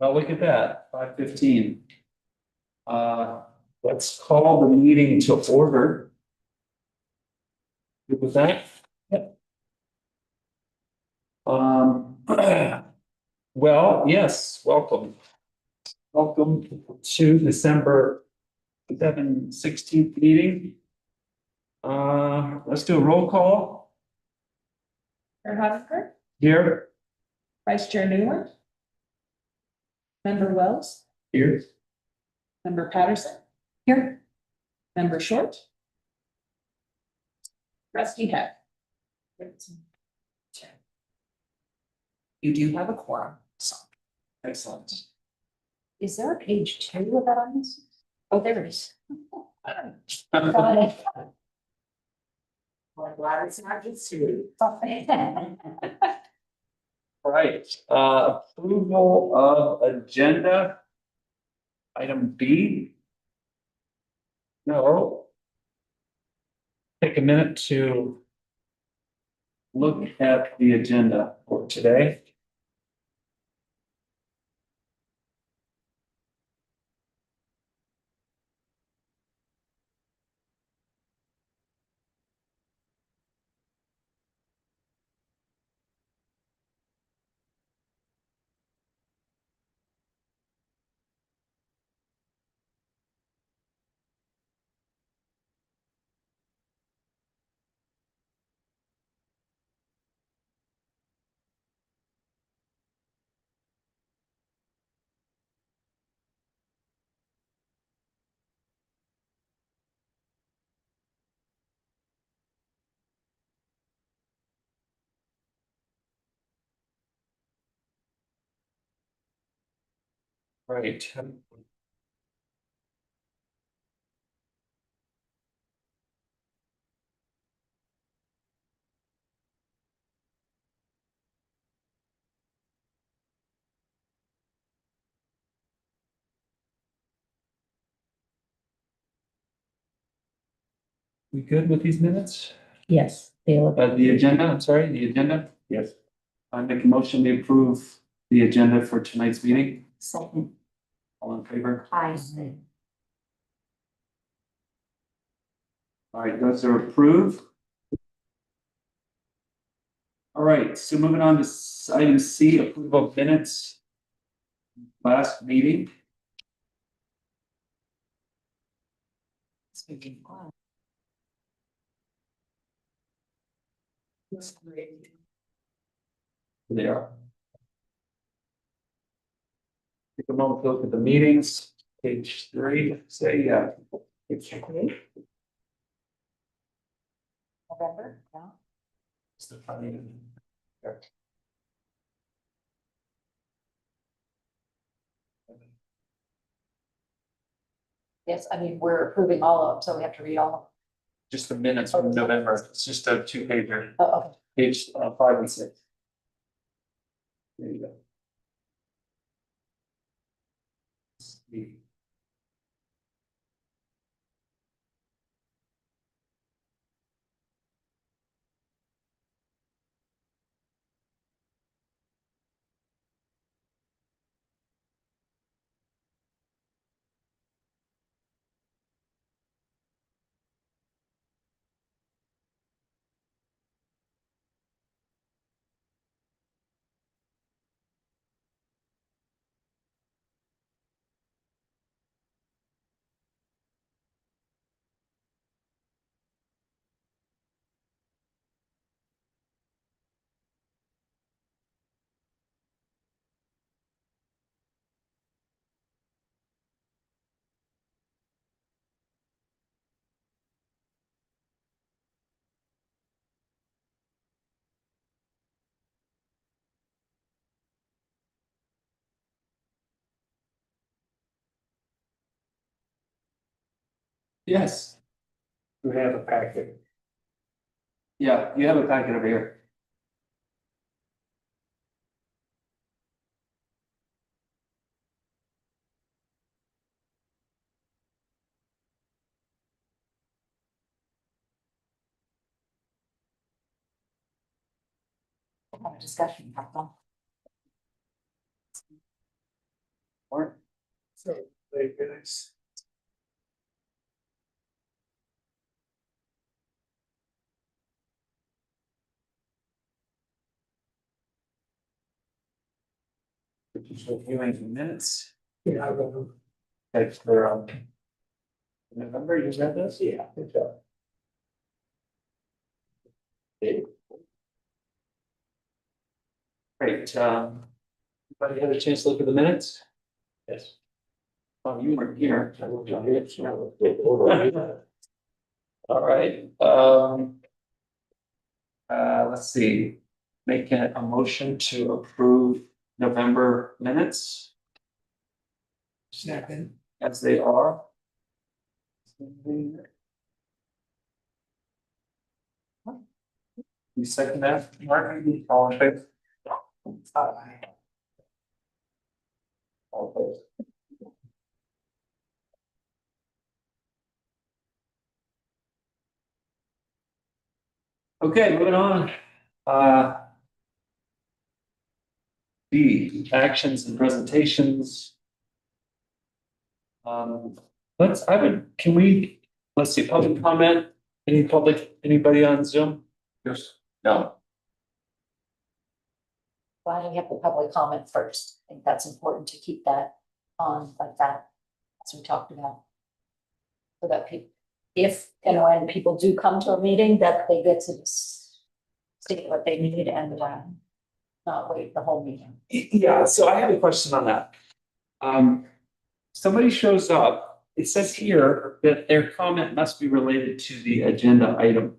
Well, look at that, 5:15. Let's call the meeting to order. Good with that? Yep. Well, yes, welcome. Welcome to December 16th meeting. Let's do a roll call Chair Hopper, here. Vice Chair Newland. Member Wells, Here. Member Patterson. Here. Member Short. Trustee Heck. You do have a quorum, so. Excellent. Is there a page 2 of that on this? Oh, there it is. I'm glad it's not just 2. Right, approval of agenda. Item B. No. Take a minute to look at the agenda for today. Right. We good with these minutes? Yes, they look. The agenda, I'm sorry, the agenda? Yes. I make a motion to approve the agenda for tonight's meeting. Second. All in favor? Aye. All right, those are approved. All right, so moving on to item C, approval of minutes. Last meeting. They are. Take a moment to look at the meetings, page 3, say, it's November, yeah. it's the funny. Yes, I mean, we're approving all of them, so we have to read all Just the minutes from November, it's just a 2-pager, of them. Oh, page 5 and 6. There you go. Yes. We have a packet. Yeah, you have a packet over here. have a discussion. So, very nice. Just reviewing the minutes. Yeah, I read them. Thanks for, November, you read this? Yeah, good job. Great, anybody had a chance to look at the minutes? Yes. Oh, you weren't here. I will tell you, it's not a good order. All right, let's see, make a motion to approve November minutes Second. as they are. You second that, Mark, all in favor? All opposed? Okay, moving on. B, actions and presentations. Can we, let's see, public comment, anybody on Zoom? Yes. No. Why don't we have the public comment first? I think that's important to keep that on like that, as we talked about. So that people, if and when people do come to a meeting, that they get to state what they need and not wait the whole meeting. Yeah, so I have a question on that. Somebody shows up, it says here that their comment must be related to the agenda item.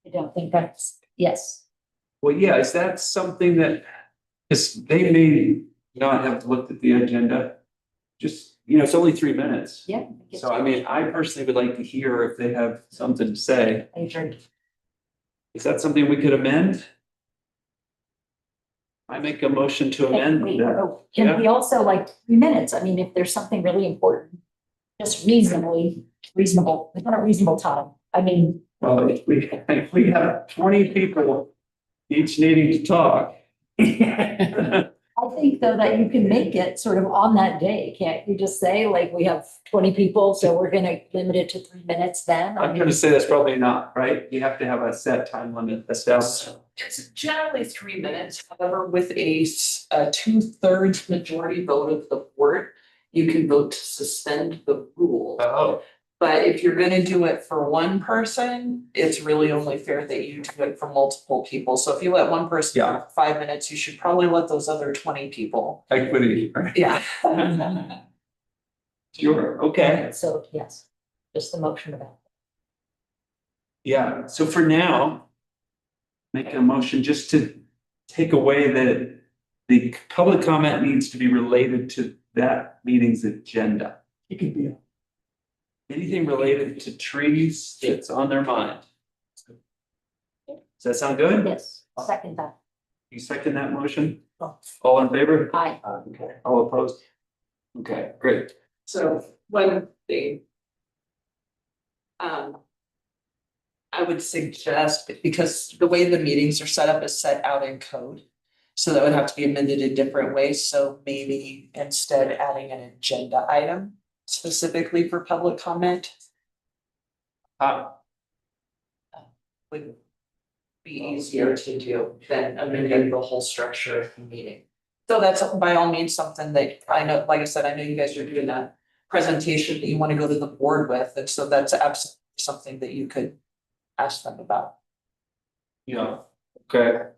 I don't think that's, yes, Well, yeah, is that something that, because they may not have looked at the agenda. Just, it's only 3 minutes. yeah. So I mean, I personally would like to hear if they have something to say. I agree. Is that something we could amend? I make a motion to amend that. Can we also like 3 minutes? I mean, if there's something really important, just reasonable, within a reasonable time. I mean, Well, if we have 20 people each needing to talk. I think though that you can make it sort of on that day, can't you just say like, we have 20 people, so we're gonna limit it to 3 minutes then? I I'm mean, gonna say that's probably not, right? You have to have a set time limit established. It's generally 3 minutes, however, with a 2/3 majority vote of the board, you can vote to suspend the rule. Oh. But if you're gonna do it for one person, it's really only fair that you do it for multiple people. So if you let one person Yeah. have 5 minutes, you should probably let those other 20 people. Equity, right? Yeah. Sure, okay. so yes, just the motion about. Yeah, so for now, make a motion just to take away that the public comment needs to be related to that meeting's agenda. It could be. Anything related to trees that's on their mind. Does that sound good? Yes, second that. You second that motion? All in favor? Aye. Okay, all opposed? Okay, great. So one thing. I would suggest, because the way the meetings are set up is set out in code. So that would have to be amended in different ways, so maybe instead adding an agenda item specifically for public comment would be easier to do than amending the whole structure of the meeting. So that's by all means something that I know, like I said, I know you guys are doing a presentation that you want to go to the board with, and so that's absolutely something that you could ask them about. Yeah, okay.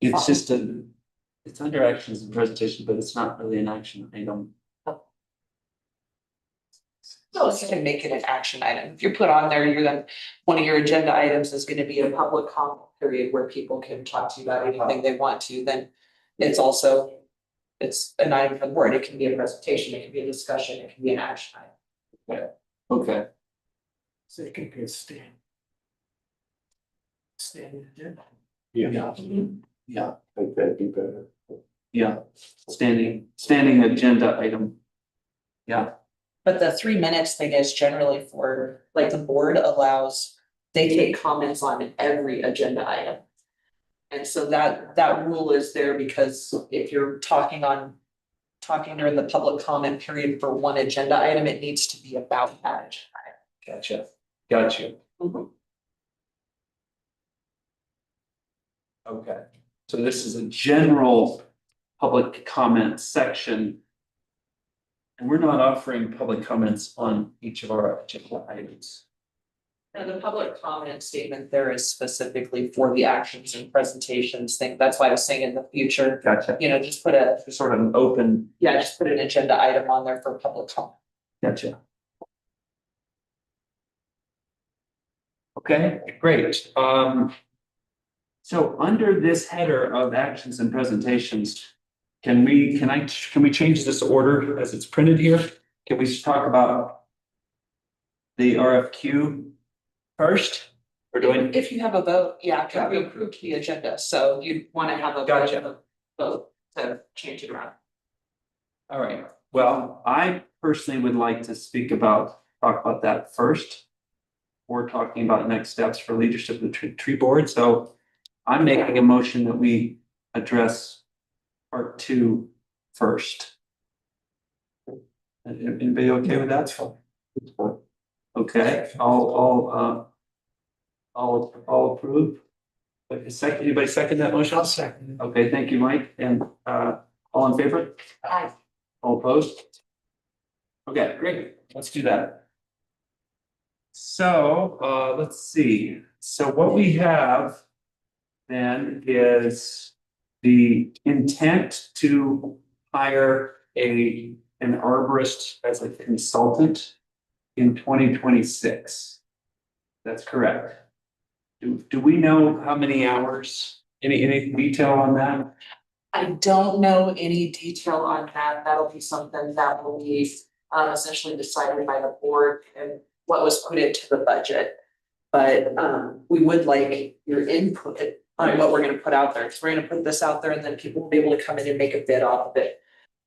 It's just it's under actions and presentation, but it's not really an action item. So you can make it an action item. If you put on there, you're then, one of your agenda items is gonna be a public comment period where people can talk to you about anything they want to, then it's also. It's an item for the board. It can be a presentation, it can be a discussion, it can be an action item. Okay, So it could be a stand. Standing agenda. yeah, yeah, think that'd be better. yeah, standing agenda item. Yeah, But the 3 minutes thing is generally for, like, the board allows they take comments on every agenda item. And so that rule is there because if you're talking during the public comment period for one agenda item, it needs to be about that. Gotcha. Gotcha. Mhm. Okay, so this is a general public comment section. And we're not offering public comments on each of our agenda items. And the public comment statement there is specifically for the actions and presentations thing. That's why I was saying in the future, Gotcha. just put a, Just sort of an open, just put an agenda item on there for public comment. gotcha. Okay, great. So under this header of actions and presentations, can we change this order as it's printed here? Can we just talk about the RFQ first? Or do I? If you have a vote, because we approved the agenda, so you'd want to have a Gotcha. vote to change it around. All right, well, I personally would like to talk about that first. We're talking about next steps for leadership of the tree board, so I'm making a motion that we address part 2 first. Anybody okay with that? Okay, I'll approve. Anybody second that motion? I'll second it. Okay, thank you, Mike, and all in favor? Aye. All opposed? Okay, great, let's do that. So, let's see, so what we have then is the intent to hire an arborist as a consultant in 2026. That's correct. Do we know how many hours? Any detail on that? I don't know any detail on that. That'll be something that will be essentially decided by the board and what was put into the budget. But we would like your input on what we're gonna put out there, because we're gonna put this out there and then people will be able to come in and make a bid off of it.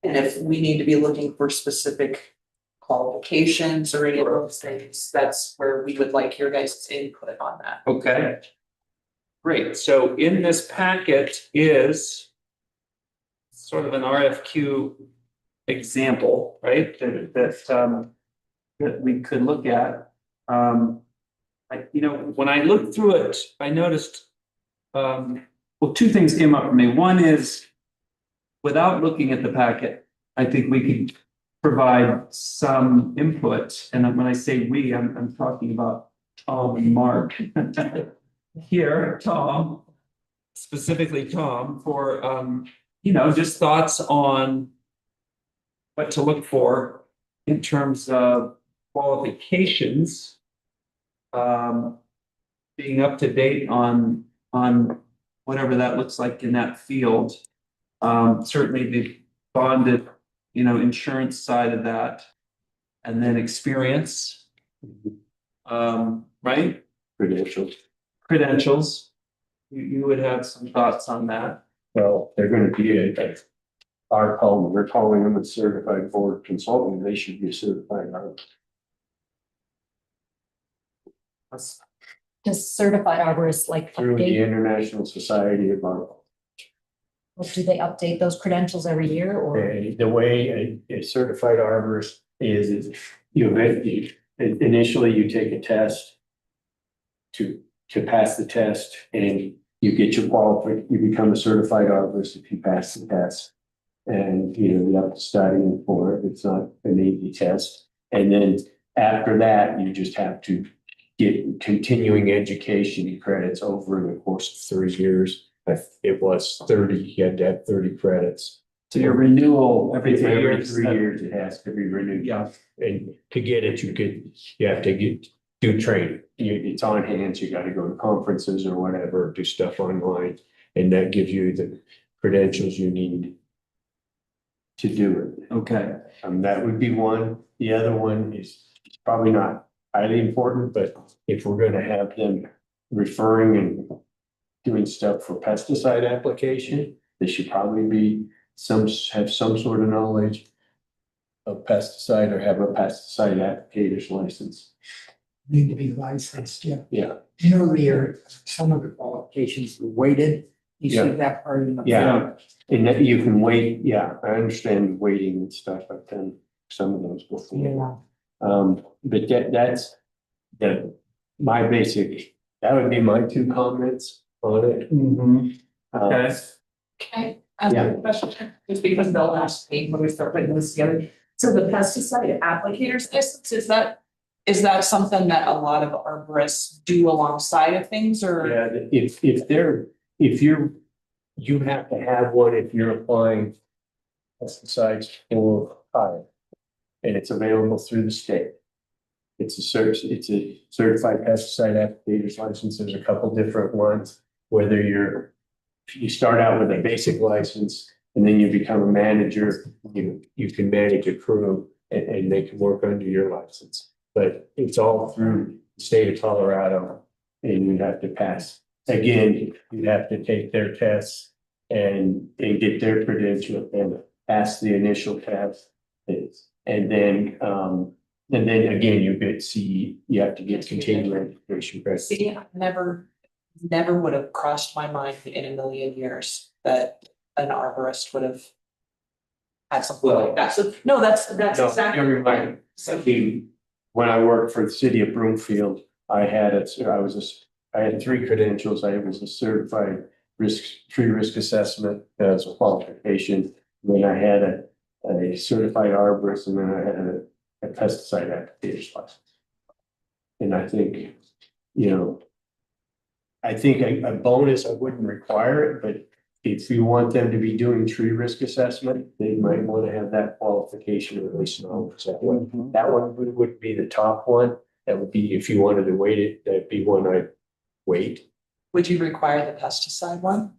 And if we need to be looking for specific qualifications or any of those things, that's where we would like your guys' input on that. Okay. Great, so in this packet is sort of an RFQ example, right? That we could look at. When I looked through it, I noticed, well, 2 things came up for me. One is, without looking at the packet, I think we could provide some input. And when I say we, I'm talking about Tom and Mark. Here, Tom, specifically Tom, for, just thoughts on what to look for in terms of qualifications, being up to date on whatever that looks like in that field. Certainly the bonded, insurance side of that, and then experience. Right? Credentials. You would have some thoughts on that. Well, they're gonna be we're calling them a certified board consultant, they should be certified. Does certified arborists like Through the update, International Society of Arborists. or do they update those credentials every year or? The way a certified arborist is initially you take a test to pass the test, and you get your you become a certified arborist if you pass the test. And, you have to study for it. It's not an easy test. And then after that, you just have to get continuing education credits over the course of 3 years. It was 30, you had to have 30 credits. So your renewal every 3 Every years. 3 years, it has to be renewed. Yeah. And to get it, you have to do training. It's on hands, you gotta go to conferences or whatever, do stuff online, and that gives you the credentials you need to do it. Okay, That would be one. The other one is probably not highly important, but if we're gonna have them referring and doing stuff for pesticide application, they should probably have some sort of knowledge of pesticide or have a pesticide applicator's license. Need to be licensed, yeah. Yeah, You know, some of the qualifications are weighted. You see that part in the. yeah, and that you can wait, yeah, I understand waiting and stuff, I've done some of those before. Yeah. But that's my basic, that would be my two comments on it. Okay. Okay, I have a question, just because they'll ask me when we start putting this together. So the pesticide applicators license, is that something that a lot of arborists do alongside of things or? Yeah, you have to have one if you're applying pesticides for fire. And it's available through the state. It's a certified pesticide applicator's license. There's a couple different ones, whether you start out with a basic license and then you become a manager, you can manage a crew and they can work under your license. But it's all through the state of Colorado and you have to pass. Again, you have to take their tests and get their credential and pass the initial test. And then again, you have to get continuing education credit. See, I never would have crossed my mind in a million years that an arborist would have had something like that. So, no, that's No, exactly you're right. right. So, When I worked for the city of Broomfield, I had 3 credentials. I was a certified tree risk assessment as a qualification. Then I had a certified arborist and then I had a pesticide applicator's license. And I think, I think a bonus, I wouldn't require it, but if you want them to be doing tree risk assessment, they might want to have that qualification or at least know that one. That one would be the top one. That would be, if you wanted to wait it, that'd be one I'd wait. would you require the pesticide one?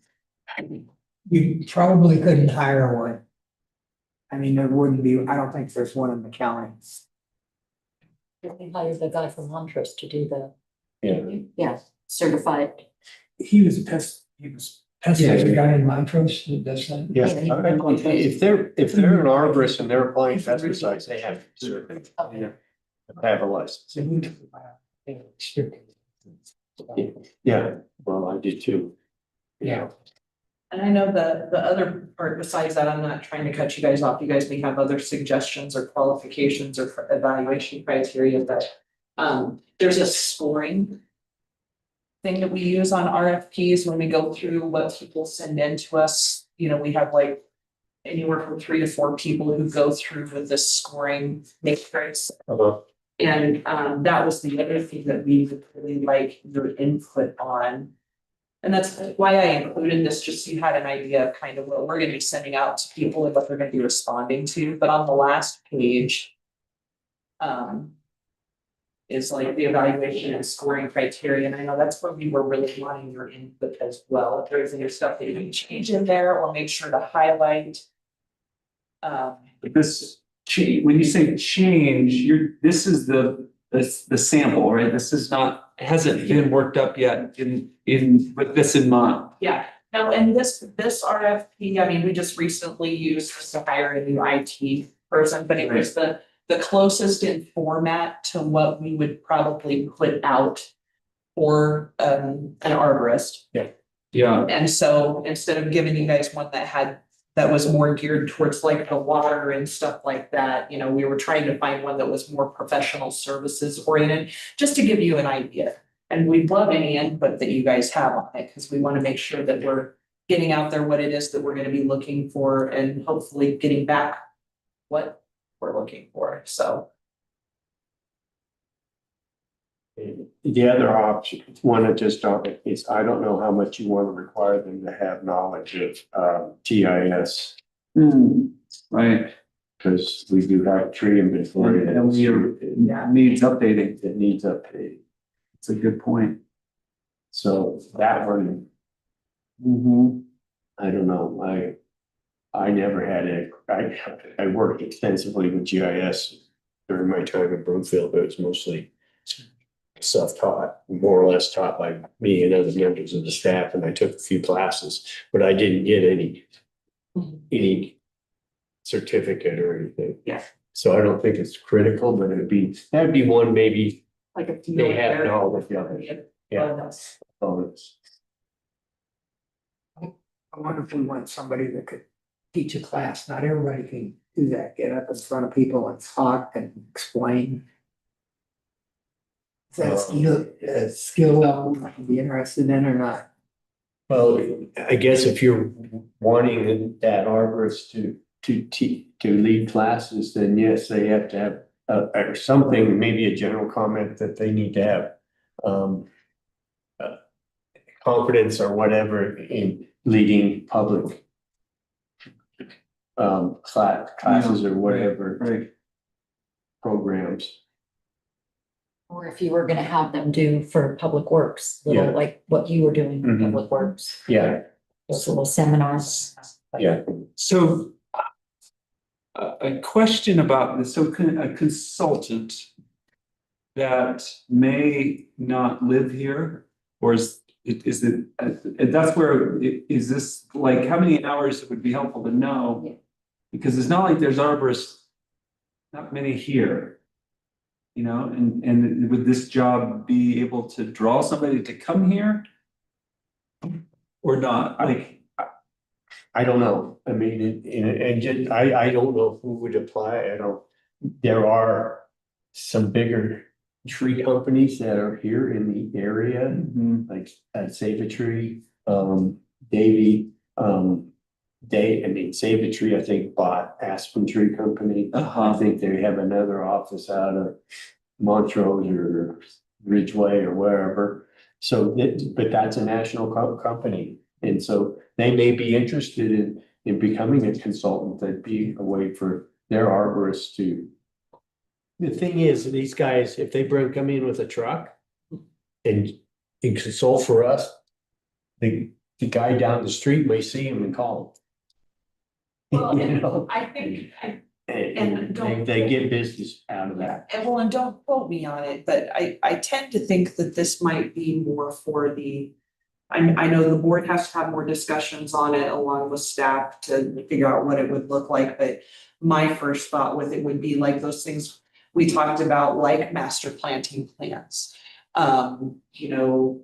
You probably couldn't hire one. I mean, there wouldn't be, I don't think there's one in the county. We hired the guy from Huntress to do the, Yeah. certified. He was pesticide guy in Montrose that does that. Yeah, if they're an arborist and they're applying pesticides, they have to have a license. So we took it. Yeah, well, I did too. Yeah. And I know the other part besides that, I'm not trying to cut you guys off. You guys may have other suggestions or qualifications or evaluation criteria, but there's a scoring thing that we use on RFPs when we go through what people send in to us. We have like anywhere from 3 to 4 people who go through with this scoring matrix. And that was the other thing that we would really like your input on. And that's why I included this, just so you had an idea of kind of what we're gonna be sending out to people and what they're gonna be responding to. But on the last page is like the evaluation and scoring criteria. And I know that's where we were really wanting your input as well. If there's any stuff that you can change in there or make sure to highlight. But when you say change, this is the sample, right? This is not, hasn't been worked up yet with this in mind. Yeah, now, and this RFP, I mean, we just recently used this to hire a new IT person, but it was the closest in format to what we would probably put out for an arborist. Yeah. And so instead of giving you guys one that was more geared towards like the water and stuff like that, we were trying to find one that was more professional services oriented, just to give you an idea. And we'd love any input that you guys have on it, because we want to make sure that we're getting out there what it is that we're going to be looking for and hopefully getting back what we're looking for, so. The other option, one of just is, I don't know how much you want to require them to have knowledge of TIS. Right. Because we do have tree inventory And needs updating. that needs updating. It's a good point. So that one, I don't know, I never had it, I worked extensively with GIS during my time in Broomfield, but it was mostly self-taught, more or less taught by me and other members of the staff, and I took a few classes, but I didn't get any certificate or anything. Yeah. So I don't think it's critical, but that'd be one maybe like a. They have all of the others. Yeah. Bonus. bonus. I wonder if we want somebody that could teach a class. Not everybody can do that, get up in front of people and talk and explain. Is that a skill level I can be interested in or not? Well, I guess if you're wanting that arborist to lead classes, then yes, they have to have or something, maybe a general comment that they need to have confidence or whatever in leading public classes or whatever Right. programs. Or if you were gonna have them do for Public Works, Yeah. little like what you were doing for Mhm. Public Works, Yeah, those little seminars. yeah. So a question about this, so a consultant that may not live here, or is it, that's where, is this like, how many hours it would be helpful to Yeah. know? Because it's not like there's arborists, not many here. You know, and would this job be able to draw somebody to come here? Or not, like, I don't know. I mean, and just, I don't know who would apply. I don't, there are some bigger tree companies that are here in the area, mhm, like Save a Tree, Davy, Save a Tree, I think bought Aspen Tree Company. I uh-huh, think they have another office out of Montrose or Ridgeway or wherever. So, but that's a national company. And so they may be interested in becoming a consultant. That'd be a way for their arborists to. The thing is, these guys, if they come in with a truck and consult for us, the guy down the street may see him and call him. Well, You know? I think, And they get business out of that. and well, and don't quote me on it, but I tend to think that this might be more for the. I know the board has to have more discussions on it along with staff to figure out what it would look like, but. My first thought with it would be like those things we talked about, like master planting plans. You know.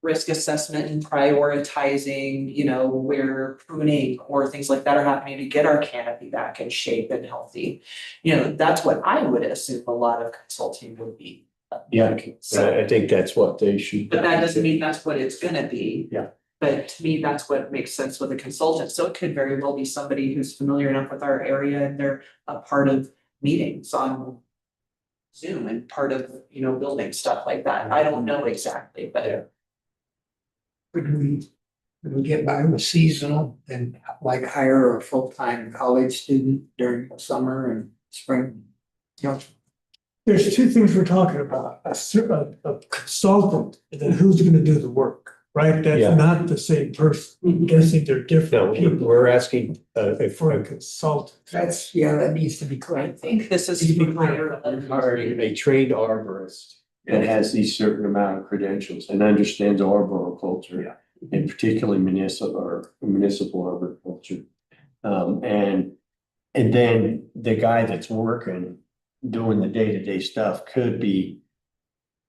Risk assessment and prioritizing, you know, where pruning or things like that are happening to get our canopy back in shape and healthy. You know, that's what I would assume a lot of consulting would be. Yeah, So, I think that's what they should. but that doesn't mean that's what it's gonna be. Yeah. But to me, that's what makes sense with a consultant. So it could very well be somebody who's familiar enough with our area and they're a part of meetings on Zoom and part of, you know, building stuff like that. I don't know exactly, but. Could we get by with seasonal and like hire a full-time college student during the summer and spring? You know, There's two things we're talking about, a consultant, and then who's gonna do the work, right? Yeah. That's not the same person. I'm guessing they're No, different people we're asking, for a consultant. that's, yeah, that needs to be I clear. think this is. You for hiring a trained arborist that has these certain amount of credentials and understands arboriculture. And particularly municipal arboriculture. And then the guy that's working, doing the day-to-day stuff could be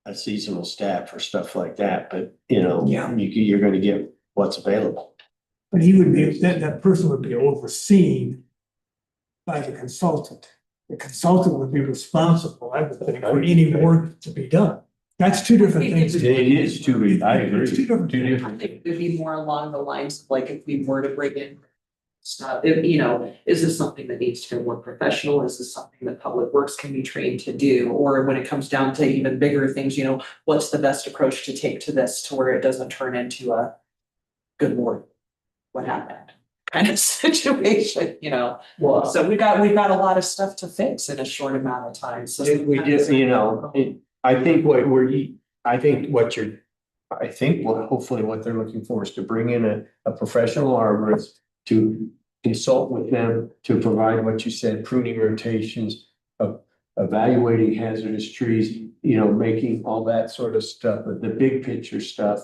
a seasonal staff or stuff like that, but you know, Yeah. you're gonna get what's available. But he would be, that person would be overseen by the consultant. The consultant would be responsible, I would think, for any work to be done. That's two different things. It is two, I agree. It's two different Two things. I different. think it would be more along the lines of like if we were to bring in. Stuff, if, you know, is this something that needs to be more professional? Is this something that Public Works can be trained to do? Or when it comes down to even bigger things, you know, what's the best approach to take to this to where it doesn't turn into a. Good Lord, what happened? Kind of situation, you know? Well, So we've got a lot of stuff to fix in a short amount of time, so. we just, you know, I think hopefully what they're looking for is to bring in a professional arborist to consult with them, to provide what you said, pruning rotations, evaluating hazardous trees, you know, making all that sort of stuff, the big picture stuff,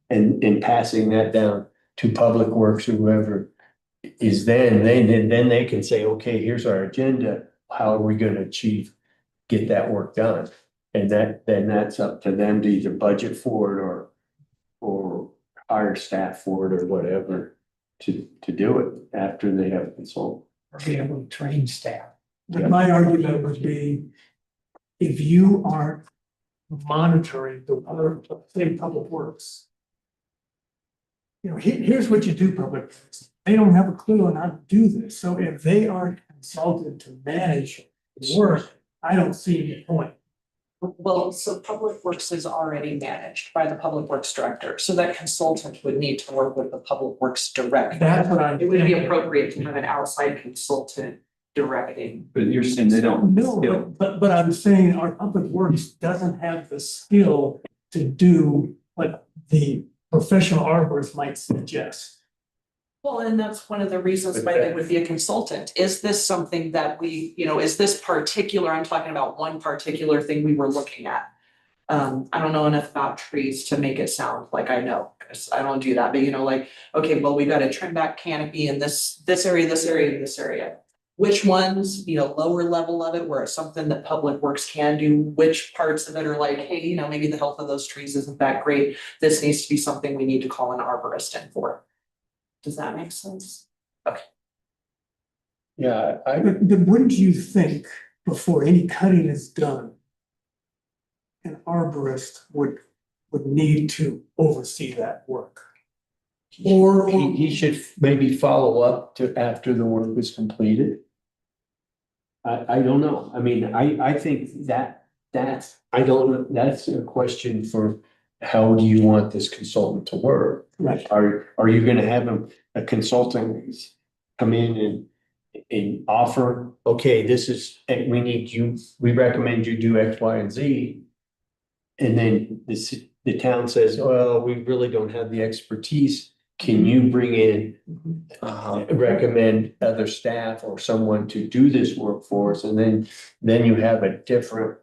and passing that down to Public Works or whoever is then they can say, okay, here's our agenda, how are we gonna get that work done? And then that's up to them to either budget for it or hire staff for it or whatever to do it after they have a consultant. Or be able to train staff. But my argument would be, if you aren't monitoring the work of, say, Public Works. You know, here's what you do, Public Works. They don't have a clue on how to do this, so if they aren't consulted to manage the work, I don't see any point. Well, so Public Works is already managed by the Public Works Director, so that consultant would need to work with the Public Works Director. That's what I'm. It would be appropriate to have an outside consultant directing. But you're saying they don't. No, but I'm saying our Public Works doesn't have the skill to do what the professional arborist might suggest. Well, and that's one of the reasons why they would be a consultant. Is this something that we, is this particular, I'm talking about one particular thing we were looking at. I don't know enough about trees to make it sound like I know, because I don't do that, but okay, well, we got a trim back canopy in this area, this area, and this area. Which ones, lower level of it, where it's something that Public Works can do, which parts of it are like, hey, maybe the health of those trees isn't that great. This needs to be something we need to call an arborist in for. Does that make sense? Yeah, But wouldn't you think before any cutting is done, an arborist would need to oversee that work? Or he should maybe follow up to after the work is completed. I don't know. I mean, I think that's a question for how do you want this consultant to work? Right. Are you gonna have a consultant come in and offer, okay, this is, we recommend you do X, Y, and Z. And then the town says, well, we really don't have the expertise. Can you bring in, recommend other staff or someone to do this work for us? And then you have then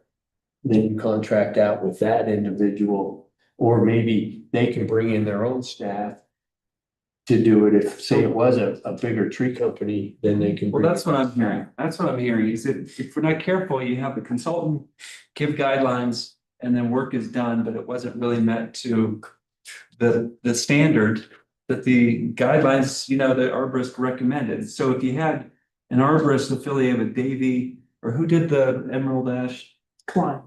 you contract out with that individual. Or maybe they can bring in their own staff to do it. If, say, it was a bigger tree company, then they can. Well, that's what I'm hearing. That's what I'm hearing is that if we're not careful, you have the consultant give guidelines and then work is done, but it wasn't really met to the standard that the guidelines, the arborist recommended. So if you had an arborist affiliated with Davy, or who did the Emerald Ash? climb.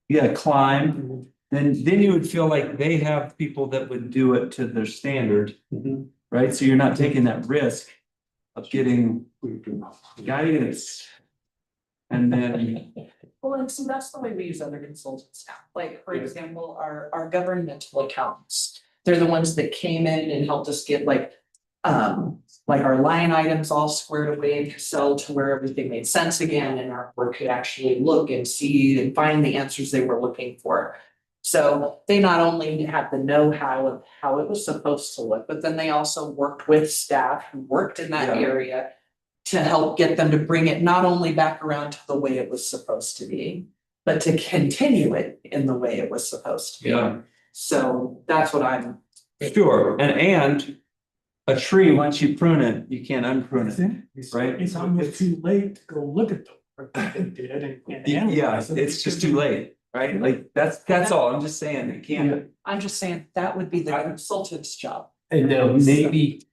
Yeah, Climb. Then you would feel like they have people that would do it to their standard, right? So you're not taking that risk of getting guidance. And then, Well, and so that's the way we use other consultants now. Like, for example, our governmental accountants. They're the ones that came in and helped us get like our line items all squared away in Cassell to where everything made sense again and our board could actually look and see and find the answers they were looking for. So they not only had the know-how of how it was supposed to look, but then they also worked with staff who worked in that Yeah. area to help get them to bring it not only back around to the way it was supposed to be, but to continue it in the way it was supposed to be. yeah, So that's what I'm, sure. And a tree, once you prune it, you can't unprune it. Right. It's almost too late to go look at the work that they did and Yeah, analyze it. it's just too late, right? Like, that's all. I'm just saying, it can't. I'm just saying that would be the consultant's job. And now maybe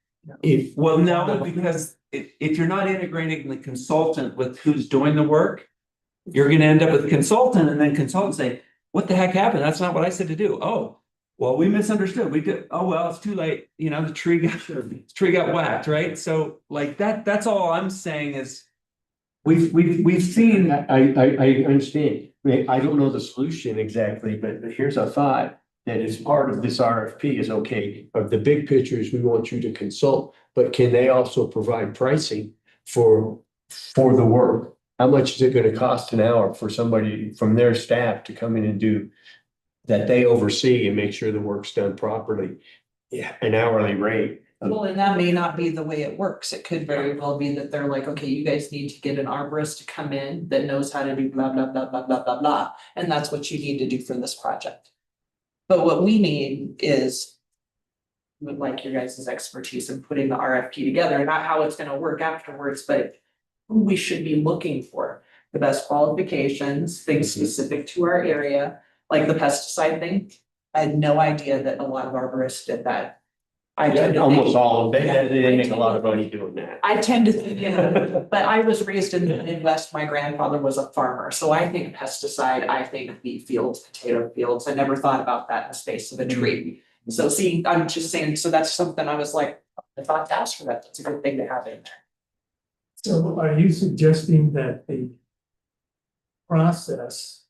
if. Well, no, because if you're not integrating the consultant with who's doing the work, you're gonna end up with consultant and then consultant say, what the heck happened? That's not what I said to do. Oh, well, we misunderstood. We did, oh, well, it's too late. The tree got whacked, right? So like that's all I'm saying is we've seen. I understand. I don't know the solution exactly, but here's a thought that is part of this RFP is, okay, of the big pictures, we want you to consult, but can they also provide pricing for the work? How much is it gonna cost an hour for somebody from their staff to come in and do that they oversee and make sure the work's done properly? Yeah, an hourly rate. Well, and that may not be the way it works. It could very well be that they're like, okay, you guys need to get an arborist to come in that knows how to do blah, blah, blah, blah, blah, blah, blah. And that's what you need to do for this project. But what we need is would like your guys' expertise in putting the RFP together, not how it's gonna work afterwards, but who we should be looking for. the best qualifications, things specific to our area, like the pesticide thing. I had no idea that a lot of arborists did that. I tend to Almost think, all of them, Yeah. they make a lot of money doing that. I tend to think, but I was raised in the Midwest. My grandfather was a farmer, so I think pesticide, I think wheat fields, potato fields. I never thought about that in the space of a tree. So see, I'm just saying, so that's something I was like, I thought to ask for that. That's a good thing to have in there. So are you suggesting that the process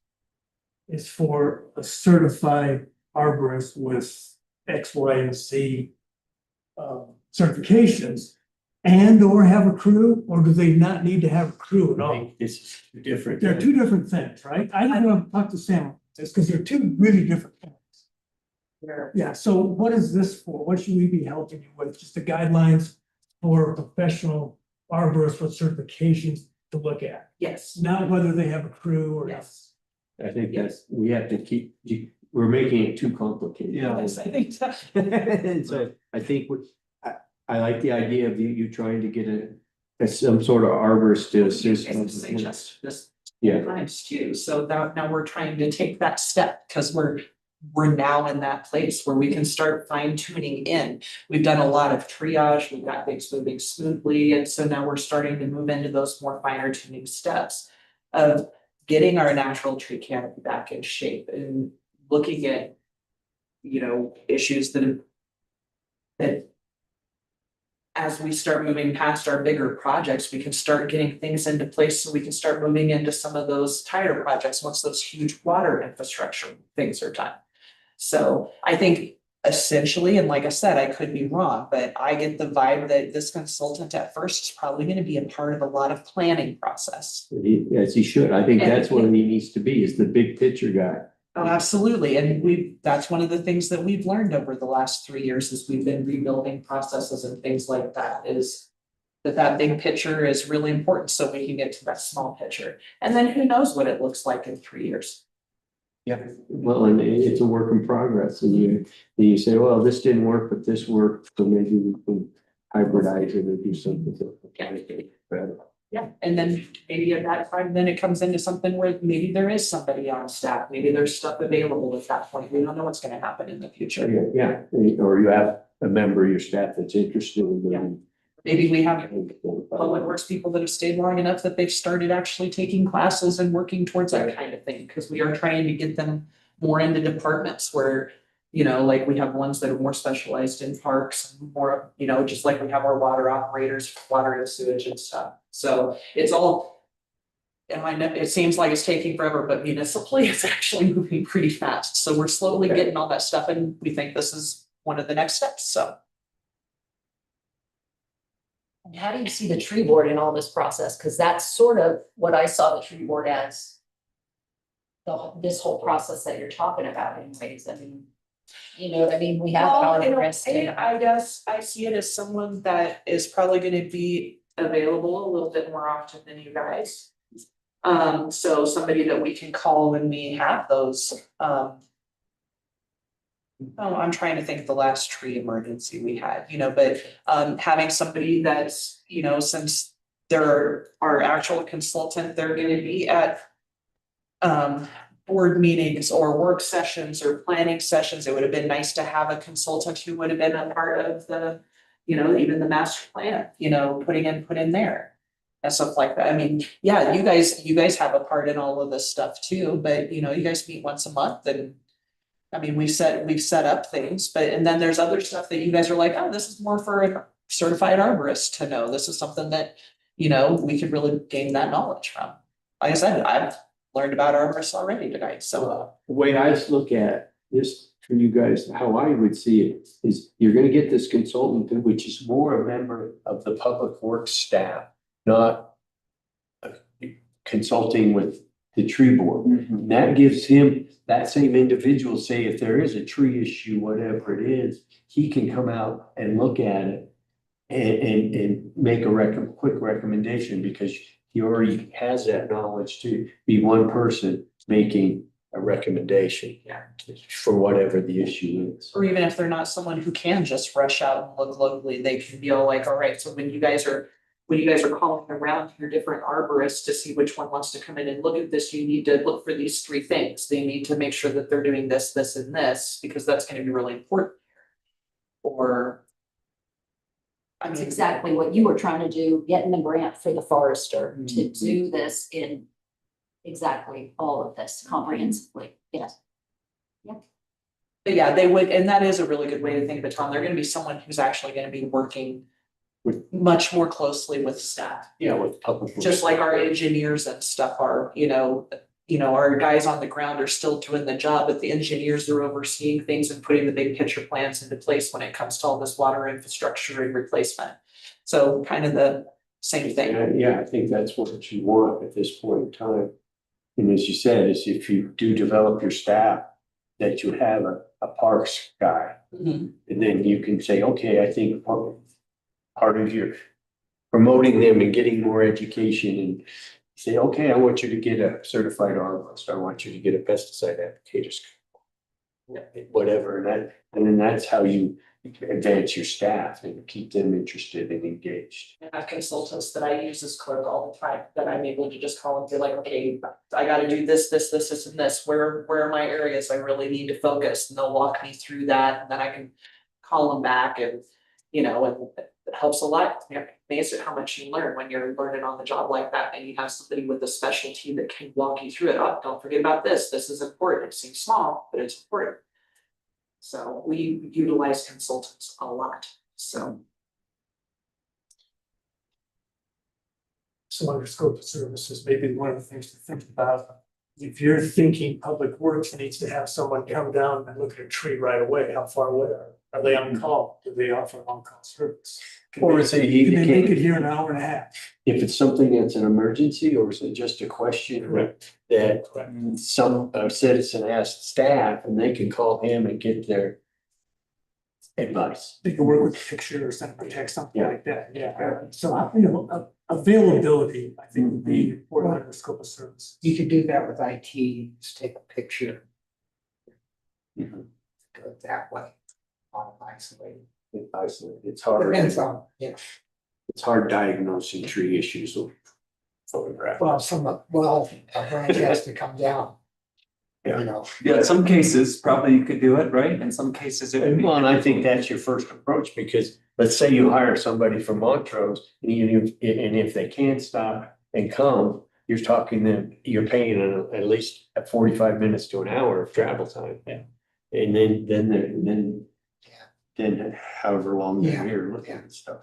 is for a certified arborist with X, Y, and Z certifications and or have a crew, or do they not need to have a crew at I all? think this is different. They're two different things, right? I don't want to talk to Sam about this because they're two really different things. Where- Yeah, so what is this for? What should we be helping you with? Just the guidelines for professional arborists with certifications to look at, Yes, not whether they have a crew or not. yes, I think that's, we have to we're making it too complicated. Yeah. yes, I think so. And so I think I like the idea of you trying to get some sort of arborist to assist. And suggest this Yeah, times too, so now we're trying to take that step, because we're now in that place where we can start fine tuning in. We've done a lot of triage, we've got things moving smoothly, and so now we're starting to move into those more finer tuning steps of getting our natural tree canopy back in shape and looking at, issues that as we start moving past our bigger projects, we can start getting things into place so we can start moving into some of those tighter projects once those huge water infrastructure things are done. So I think essentially, and like I said, I could be wrong, but I get the vibe that this consultant at first is probably going to be a part of a lot of planning process. as he should. I think that's what he needs to be, is the big picture guy. Oh, absolutely. And that's one of the things that we've learned over the last 3 years as we've been rebuilding processes and things like that, is that big picture is really important so we can get to that small picture. And then who knows what it looks like in 3 years. Yeah, well, and it's a work in progress, and you say, well, this didn't work, but this worked, so maybe we can hybridize it or do something better. Yeah, and then maybe at that time, then it comes into something where maybe there is somebody on staff, maybe there's stuff available at that point. We don't know what's gonna happen in the future. Yeah, or you have a member of your staff that's interested in. Maybe we have public works people that have stayed long enough that they've started actually taking classes and working towards that kind of thing, because we are trying to get them more into departments where, like we have ones that are more specialized in parks, and more, just like we have our water operators, water and sewage and stuff. So it's all, and I know it seems like it's taking forever, but municipally it's actually moving pretty fast. So we're slowly getting all that stuff, and we think this is one of the next steps, so. And how do you see the tree board in all this process? Because that's sort of what I saw the tree board as. This whole process that you're talking about anyways, I mean, you know what I mean? We have Well, our in a rest. way, I guess I see it as someone that is probably gonna be available a little bit more often than you guys. So somebody that we can call when we have those, I'm trying to think of the last tree emergency we had, but having somebody that's, since they're our actual consultant, they're gonna be at board meetings or work sessions or planning sessions. It would have been nice to have a consultant who would have been a part of the, even the master plan, putting input in there. And stuff like that. I mean, yeah, you guys have a part in all of this stuff too, but you guys meet once a month, and I mean, we've set up things, and then there's other stuff that you guys are like, oh, this is more for a certified arborist to know. This is something that, we could really gain that knowledge from. Like I said, I've learned about arborists already tonight, so. The way I look at this for you guys, how I would see it is you're gonna get this consultant, which is more a member of the public works staff, not consulting with the tree board. And that gives him, that same individual, say if there is a tree issue, whatever it is, he can come out and look at it and make a quick recommendation, because he already has that knowledge to be one person making a recommendation. Yeah. For whatever the issue is. Or even if they're not someone who can just rush out and look locally, they can be all like, all right, so when you guys are when you guys are calling around your different arborists to see which one wants to come in and look at this, you need to look for these three things. They need to make sure that they're doing this, this, and this, because that's gonna be really important. Or. I That's mean, exactly what you were trying to do, getting the grant for the forester to do this in exactly all of this comprehensively, yes. But yeah, they would, and that is a really good way to think of it, Tom. They're gonna be someone who's actually gonna be working much more closely with staff. Yeah, with public. works. Just like our engineers and stuff are, our guys on the ground are still doing the job, but the engineers are overseeing things and putting the big picture plans into place when it comes to all this water infrastructure and replacement. So kind of the same thing. Yeah, I think that's what you want at this point in time. And as you said, is if you do develop your staff, that you have a parks guy. Mhm. And then you can say, okay, I think part of your promoting them and getting more education and say, okay, I want you to get a certified arborist, I want you to get a pesticide applicator. Whatever, and then that's how you advance your staff and keep them interested and engaged. I have consultants that I use as clerk all the time, that I'm able to just call and be like, okay, I gotta do this, and this, where are my areas I really need to focus, and they'll walk me through that, and then I can call them back and, and it helps a lot. You're amazed at how much you learn when you're learning on the job like that, and you have somebody with a specialty that can walk you through it. Oh, don't forget about this is important. It seems small, but it's important. So we utilize consultants a lot, so. So under scope of services, maybe one of the things to think about, if you're thinking public works needs to have someone come down and look at a tree right away, how far away are they on call? Do they offer on-call service? Or is it Can either they make it here in an hour and a half? if it's something that's an emergency, or is it just a question that some citizen asks staff and they can call him and get their advice? They can work with the picture or something, text, something Yeah. like that, yeah. So, availability, I think, would be important under scope of service. You could do that with IT, just take a picture. Mhm. Do it that way. On isolated. Isolated. It's hard, Depends on, it's hard diagnosing tree issues with photograph. well, a branch has to come down. Yeah. You know, Yeah, in some cases, probably you could do it, right? In some cases it would be. Well, and I think that's your first approach, because let's say you hire somebody from Montrose, and if they can't stop and come, you're talking them, you're paying them at least 45 minutes to an hour of travel time. Yeah. And then however long they're Yeah. here looking at stuff.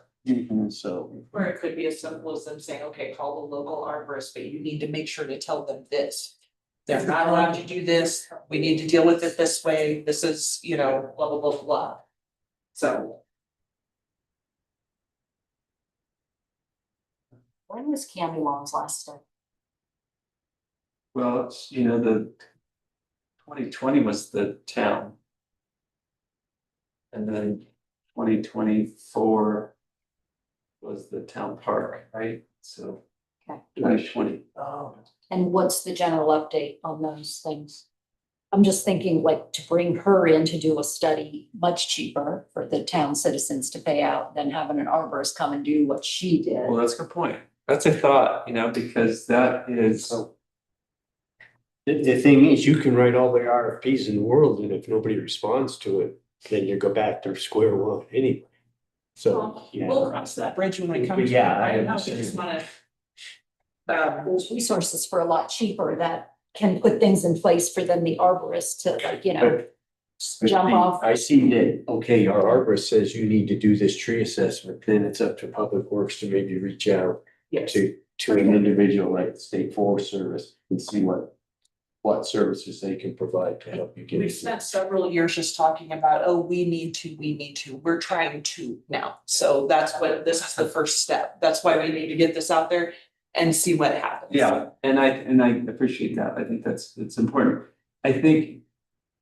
So, Or it could be as simple as them saying, okay, call the local arborist, but you need to make sure to tell them this. They're not allowed to do this, we need to deal with it this way, this is, blah, blah, blah, blah. So. When was Cammy Long's last step? Well, it's, the 2020 was the town. And then 2024 was the town park, right? So Okay. 2020. And what's the general update on those things? I'm just thinking like to bring her in to do a study much cheaper for the town citizens to pay out than having an arborist come and do what she did. Well, that's a good point. That's a thought, because that is, the thing is, you can write all the RFPs in the world, and if nobody responds to it, then you go back to square one anyway. So, yeah. We'll cross that bridge when we come to it, Yeah, I right now, we understand. just wanna. There's resources for a lot cheaper that can put things in place for then the arborist to like, But jump off. I see that, okay, our arborist says you need to do this tree assessment, then it's up to Public Works to maybe reach out Yes. to an individual like the State Forest Service and see what services they can provide to help you get. We've it. spent several years just talking about, oh, we need to, we're trying to now. So that's what, this is the first step. That's why we need to get this out there and see what happens. yeah, and I appreciate that. I think it's important. I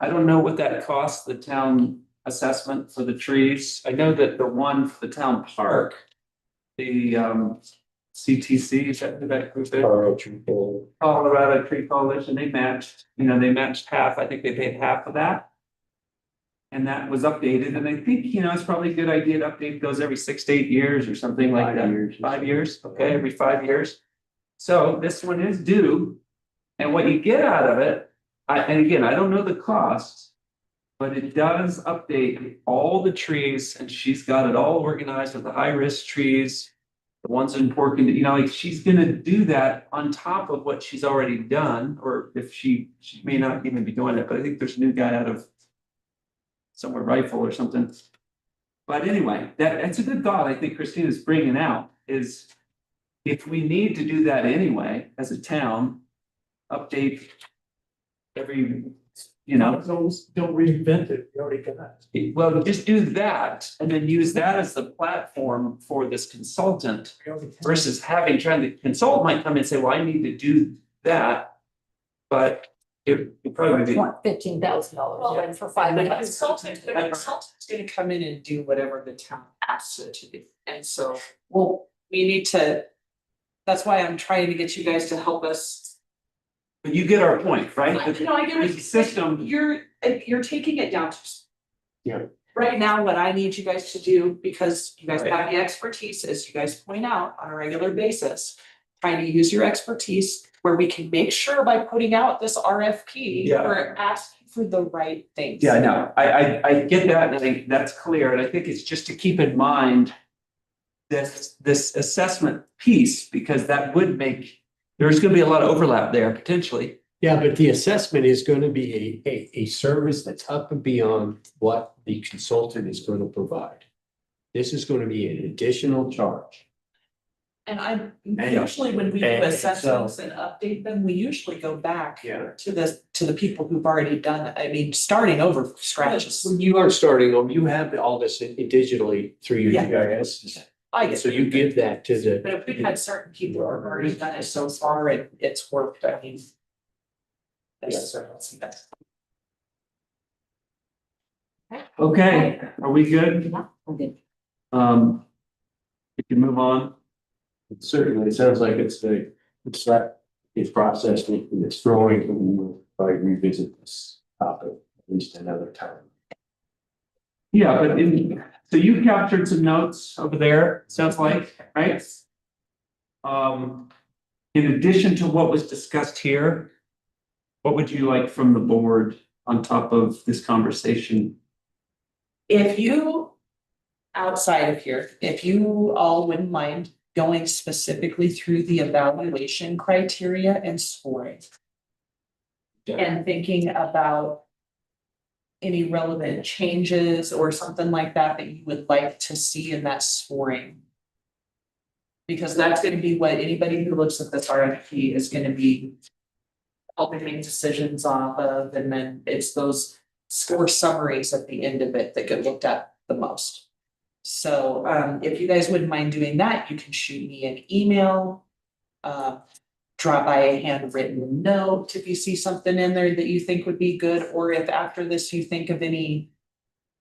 don't know what that costs, the town assessment for the trees. I know that the one for the town park, the CTC, is that who that group is? Colorado Tree Coalition, they matched half. I think they paid half of that. And that was updated, and I think, it's probably a good idea to update those every 6 to 8 years or something like 5 that. years. 5 years, okay, every 5 years. So this one is due, and what you get out of it, and again, I don't know the cost. But it does update all the trees, and she's got it all organized with the high-risk trees. The ones important, like she's gonna do that on top of what she's already done, or if she may not even be doing it, but I think there's a new guy out of somewhere Rifle or something. But anyway, that's a good thought, I think Christina's bringing out, is if we need to do that anyway, as a town, update every, Don't reinvent it, you already got it. well, just do that, and then use that as the platform for this consultant. We already have it. Versus trying to consult might come and say, well, I need to do that. But it probably be, Want $15,000 for 5 The minutes. consultant's gonna come in and do whatever the town asks it to do, and so, well, we need to. That's why I'm trying to get you guys to help us. but you get our point, right? No, I get what The system, you're taking it down to. Yeah. Right now, what I need you guys to do, because you guys have the expertise, as you guys point out on a regular basis. Trying to use your expertise where we can make sure by putting out this RFP, Yeah. we're asking for the right things. yeah, I know, I get that, and I think that's clear, and I think it's just to keep in mind. This assessment piece, because that would make, there's gonna be a lot of overlap there potentially. Yeah, but the assessment is gonna be a service that's up and beyond what the consultant is gonna provide. This is gonna be an additional charge. And I And- usually when we do and assessments and update them, we usually go back Yeah. to the people who've already done it. I mean, starting over from scratch is. When you are starting them, you have all this digitally through your Yeah. GIS. I get So it. you give that to the. But if we've had certain people who have already done it so far and it's worked, I mean. That's certainly best. Okay, are we good? Okay. We can move on. Certainly, it sounds like it's processed and it's growing, and we'll probably revisit this topic at least another time. Yeah, but so you captured some notes over there, sounds like, right? In addition to what was discussed here, what would you like from the board on top of this conversation? If you, outside of here, if you all wouldn't mind going specifically through the evaluation criteria and scoring. And thinking about any relevant changes or something like that that you would like to see in that scoring. Because that's gonna be what anybody who looks at this RFP is gonna be helping make decisions off of, and then it's those score summaries at the end of it that get looked at the most. So if you guys wouldn't mind doing that, you can shoot me an email. Drop by a handwritten note if you see something in there that you think would be good, or if after this you think of any.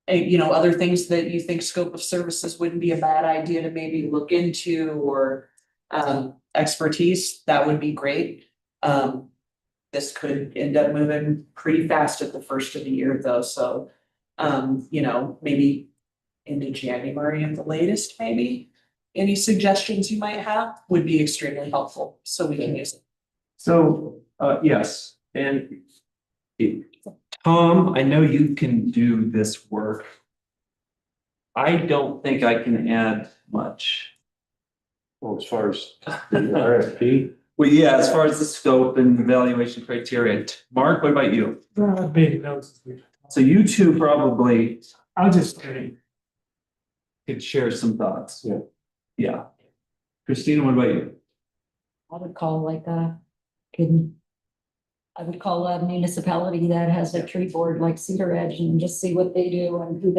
Other things that you think scope of services wouldn't be a bad idea to maybe look into, or expertise, that would be great. This could end up moving pretty fast at the first of the year though, so maybe into January at the latest, maybe. Any suggestions you might have would be extremely helpful, so we can use it. So, yes, and Tom, I know you can do this work. I don't think I can add much. Well, as far as the RFP, Well, yeah, as far as the scope and evaluation criteria. Mark, what about you? I've made notes. So you two probably I'll just say, could share some thoughts. Yeah. Yeah. Christina, what about you? I would call I would call a municipality that has a tree board like Cedar Edge and just see what they do and who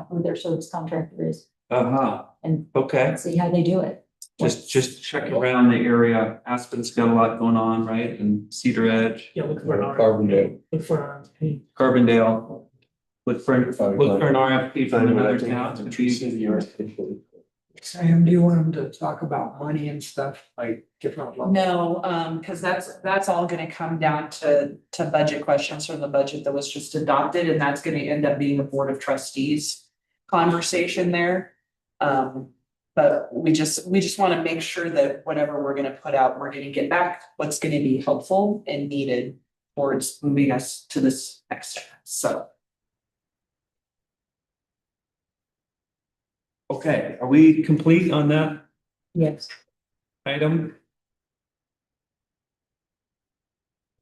who their service contractor is, Uh-huh, and okay, see how they do it. just check around the area. Aspen's got a lot going on, right? And Cedar Edge, yeah, look for an Carbondale. Look for an RFP. Carbondale. Look for an RFP from another town. The tree city RFP. Sam, do you want them to talk about money and stuff, like different levels? No, cause that's all gonna come down to budget questions from the budget that was just adopted, and that's gonna end up being the Board of Trustees conversation there. But we just wanna make sure that whatever we're gonna put out, we're gonna get back what's gonna be helpful and needed towards moving us to this next step, so. Okay, are we complete on that Yes. item?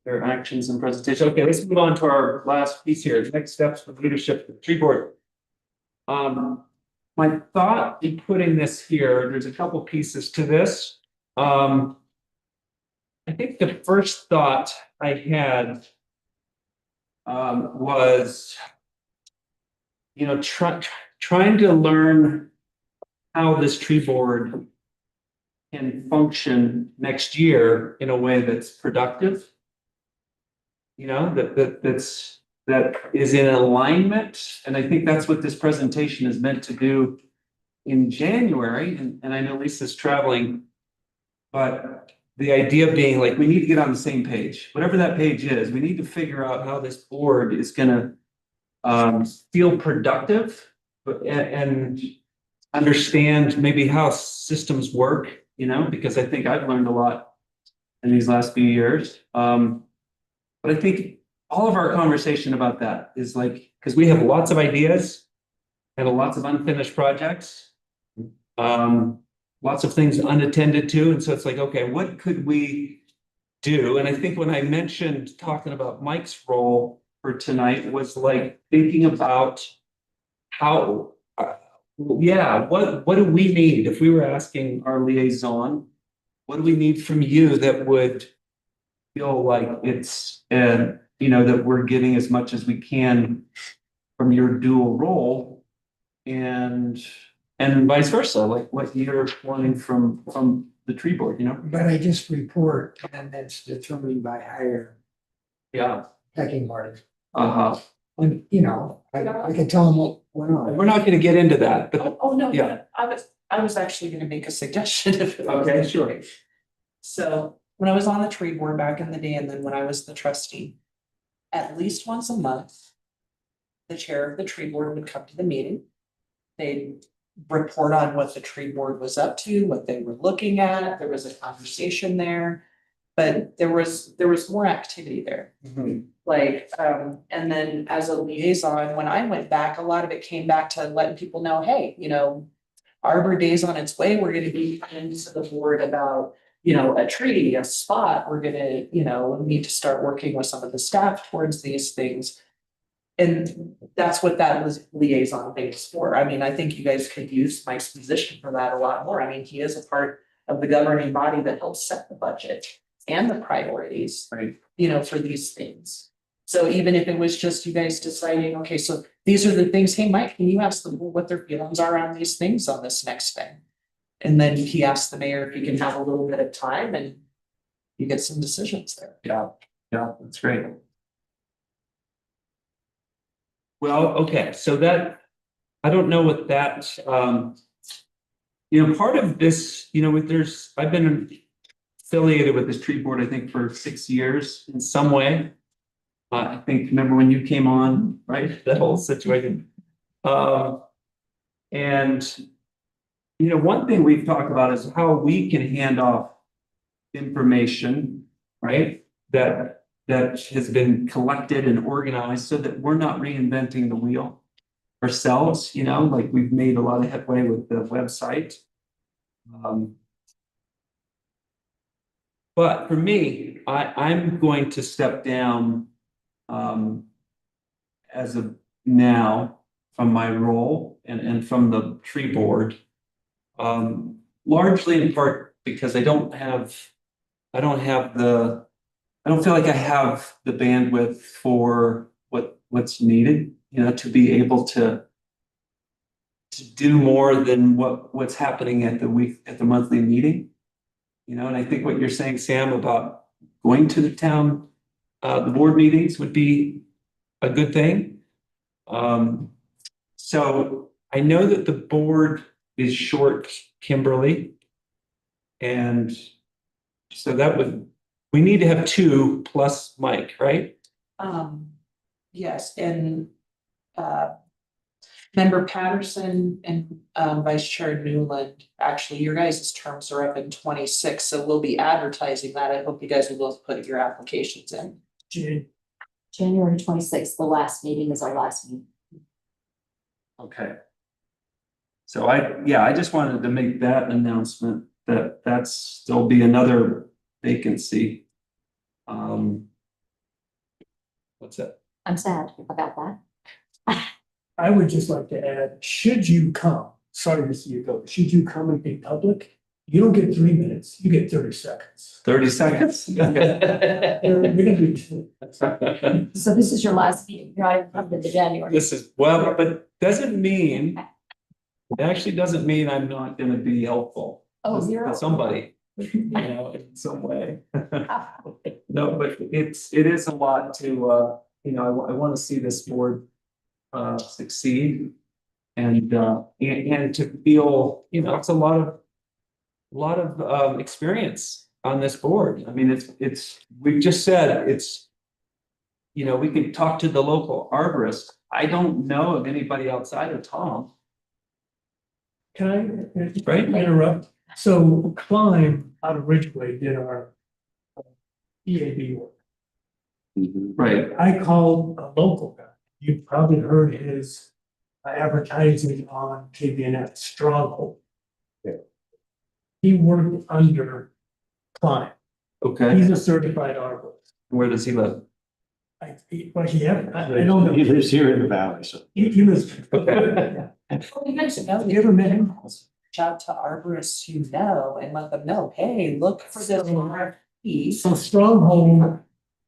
There are actions and presentation. Okay, let's move on to our last piece here. Next steps for leadership of the tree board. My thought in putting this here, there's a couple pieces to this. I think the first thought I had was, you know, trying to learn how this tree board can function next year in a way that's productive. You know, that is in alignment, and I think that's what this presentation is meant to do in January, and I know Lisa's traveling. But the idea being like, we need to get on the same page, whatever that page is, we need to figure out how this board is gonna feel productive, and understand maybe how systems work, you know, because I think I've learned a lot in these last few years. But I think all of our conversation about that is like, because we have lots of ideas and lots of unfinished projects. Lots of things unattended to, and so it's like, okay, what could we do? And I think when I mentioned talking about Mike's role for tonight was like thinking about how, what do we need if we were asking our liaison? What do we need from you that would feel like it's, you know, that we're getting as much as we can from your dual role, and vice versa, like what you're wanting from the tree board, you know? But I just report and that's determined by higher Yeah. pecking order. Uh-huh. And, you know, I can tell them what went on. We're not gonna get into that, but Oh, no, Yeah. I was actually gonna make a suggestion if. it was Okay, sure. okay. So when I was on the tree board back in the day, and then when I was the trustee, at least once a month, the chair of the tree board would come to the meeting. They'd report on what the tree board was up to, what they were looking at. There was a conversation there. But there was more activity there. Like, and then as a liaison, when I went back, a lot of it came back to letting people know, hey, you know, Arbor Day's on its way. We're gonna be coming to the board about, you know, a tree, a spot. We're gonna, you know, need to start working with some of the staff towards these things. And that's what that was liaison thing is for. I mean, I think you guys could use Mike's position for that a lot more. I mean, he is a part of the governing body that helps set the budget and the priorities, Right. you know, for these things. So even if it was just you guys deciding, okay, so these are the things, hey, Mike, can you ask them what their feelings are on these things on this next thing? And then he asked the mayor if he can have a little bit of time, and you get some decisions there. Yeah, that's great. Well, okay, so that, I don't know what that, you know, part of this, you know, I've been affiliated with this tree board, I think, for 6 years in some way. I think, remember when you came on, right, that whole situation. And, you know, one thing we've talked about is how we can hand off information, right? That has been collected and organized so that we're not reinventing the wheel ourselves, you know, like we've made a lot of headway with the website. But for me, I'm going to step down as of now from my role and from the tree board. Largely in part because I don't feel like I have the bandwidth for what's needed, you know, to be able to do more than what's happening at the monthly meeting. You know, and I think what you're saying, Sam, about going to the town, the board meetings would be a good thing. So I know that the board is short Kimberly. And so that would, we need to have two plus Mike, right? Yes, and member Patterson and Vice Chair Newland, actually, your guys' terms are up in 26, so we'll be advertising that. I hope you guys will both put your applications in. Jan- January 26th, the last meeting is our last meeting. Okay. So I just wanted to make that announcement that that's still be another vacancy. What's that? I'm sad about that. I would just like to add, should you come, sorry to see you go, should you come and be public, you don't get 3 minutes, you get 30 seconds. 30 seconds? You're gonna be- So this is your last meeting, right, up to the January. This is, well, but doesn't mean, it actually doesn't mean I'm not gonna be helpful. Oh, you're. To somebody, you know, in some way. No, but it is a lot to, you know, I wanna see this board succeed. And to feel, you know, it's a lot of experience on this board. I mean, we've just said it's, you know, we could talk to the local arborist. I don't know of anybody outside of Tom, Can I right? interrupt? So Klein out of Ridgeway did our EAB work. Right, I called a local guy. You've probably heard his advertising on KBNF Stronghold. Yeah. He worked under Klein. okay. He's a certified arborist. Where does he live? I don't know. He lives here in the valley, so. He was. Okay. You guys know. You ever met him? Reach out to arborists you know and let them know, hey, look for this RFP. So Stronghold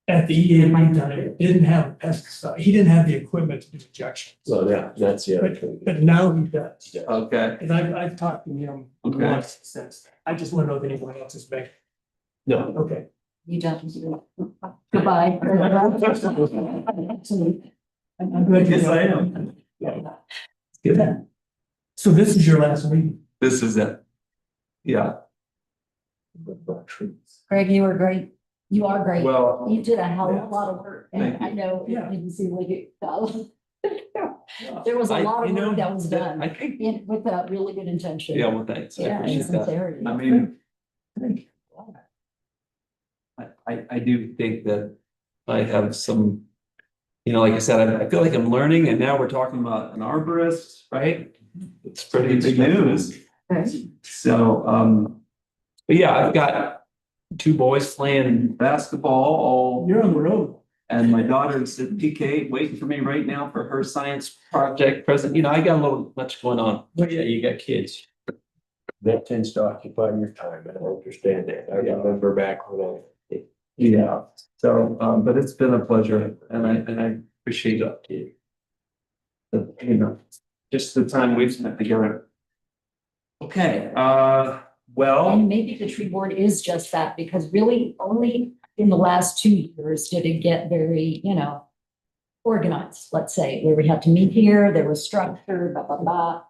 at the EAB time didn't have pesticide. He didn't have the equipment to do injections. So yeah, that's the other thing. But now he does. Okay, And I've talked to him Okay. once since. I just want to know if anyone else is back. No, Okay. You don't. Goodbye. I'm glad you. Yes, I am. Good. So this is your last meeting. This is it. Yeah, Greg, you were great. You are great. well, You did a hell of a lot of work, Thank and I know Yeah. it didn't seem like it. There was a lot of you know, work that was done I think, with a really good intention. yeah, well, thanks. I Yeah, and appreciate that. sincerity. I mean, I do think that I have some, you know, like I said, I feel like I'm learning and now we're talking about an arborist, right? It's pretty big news. Okay. So, but yeah, I've got two boys playing basketball all, You're on the road. and my daughter's at PK waiting for me right now for her science project present. You know, I got a little much going on. but yeah, you got kids. That tends to occupy your time, and I understand that. I remember back when Yeah, so, but it's been a pleasure and I appreciate it. You know, just the time we've spent together. Okay, well, And maybe the tree board is just that, because really only in the last 2 years did it get very, you know, organized, let's say, where we had to meet here, there was structure, blah, blah, blah.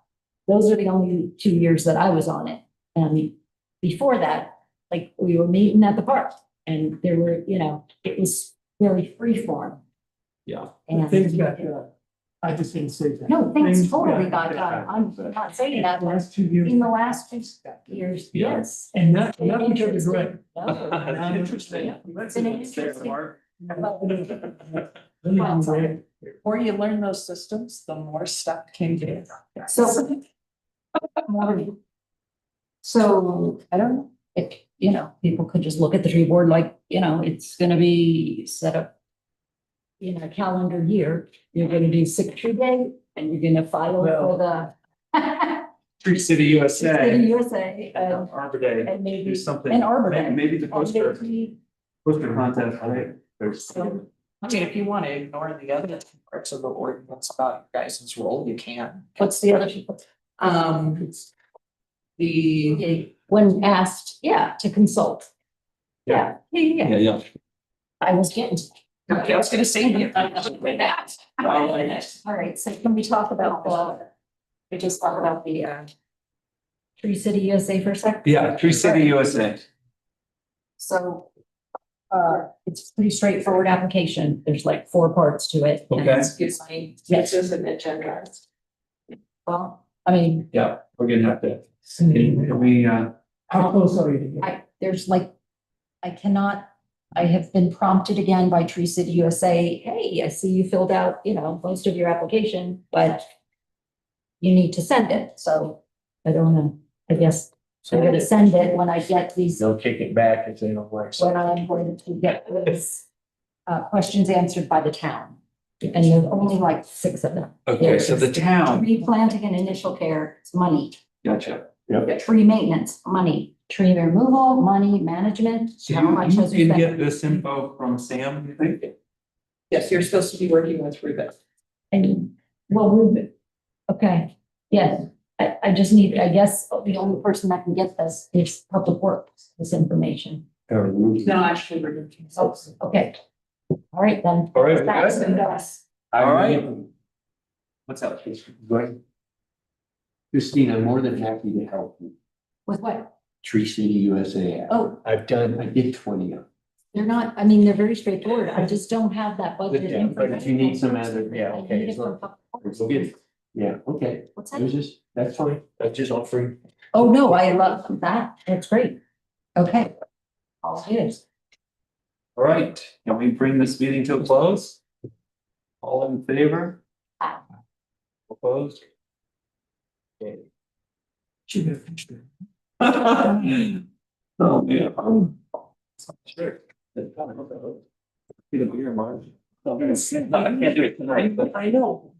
Those are the only 2 years that I was on it. And before that, like, we were meeting at the park and there were, you know, it was very free form. yeah, And Things got done. I just didn't say that. no, things totally got done. I'm not saying that, but Last 2 years. in the last 2 years, Yeah. yes. And not because of Greg. No. that's interesting. It's an interesting- The more you learn those systems, the more stuff can get. So. So, I don't know, if, you know, people could just look at the tree board like, you know, it's gonna be set up. In a calendar year, you're gonna do sick tree day and you're gonna file for the. Tree City USA, City USA, Arbor Day, and do maybe something. an Arbor Day. Maybe the And poster maybe- contest, right? There's- So, I mean, if you want to ignore the other parts of the ordinance about your guys' role, you can. what's the other people? The, When asked, yeah, to consult. Yeah, yeah. Yeah, yeah. I was getting. I was gonna say. That. All right, so can we talk about we just talk about the Tree City USA for a sec? Yeah, Tree City USA. So, it's a pretty straightforward application. There's like 4 parts to it. and Okay. Excuse me, Yes. this is an agenda. Well, I mean, Yeah, we're gonna have to, can we, How close are you to get? there's like, I have been prompted again by Tree City USA, hey, I see you filled out, most of your application, but you need to send it, so I don't know, I guess I'm gonna send it when I get these, They'll kick it back if they don't like when it. I'm going to get these questions answered by the town. And there's only like 6 of them. okay, so the town, Tree planting and initial care, it's money. gotcha. Tree maintenance, money. Tree removal, money, management. So how much you has we can spent? get this info from Sam, you think? Yes, you're supposed to be working with Ruben. And, well, Ruben, okay, yes, I just need, I guess, the only person that can get this is Public Works, this information. No, actually, Ruben. Oh, okay. All right, then. All right, we That's good? us. All right. What's up? Go ahead. Christine, I'm more than happy to help you. With what? Tree City USA. app. Oh, I did 20 of them. they're not, I mean, they're very straightforward. I just don't have that budget. Yeah, but if you need some other, yeah, I okay, need it so from Public Works. we'll get, yeah, okay. What's It was that? just, that's fine. That's just offering. Oh, no, I love that. That's great. Okay. All good. All right, can we bring this meeting to a close? All in favor? Aye. Opposed? Okay. Oh, man. Sure. Get a beer, Marge. I can't do it tonight, but. I know.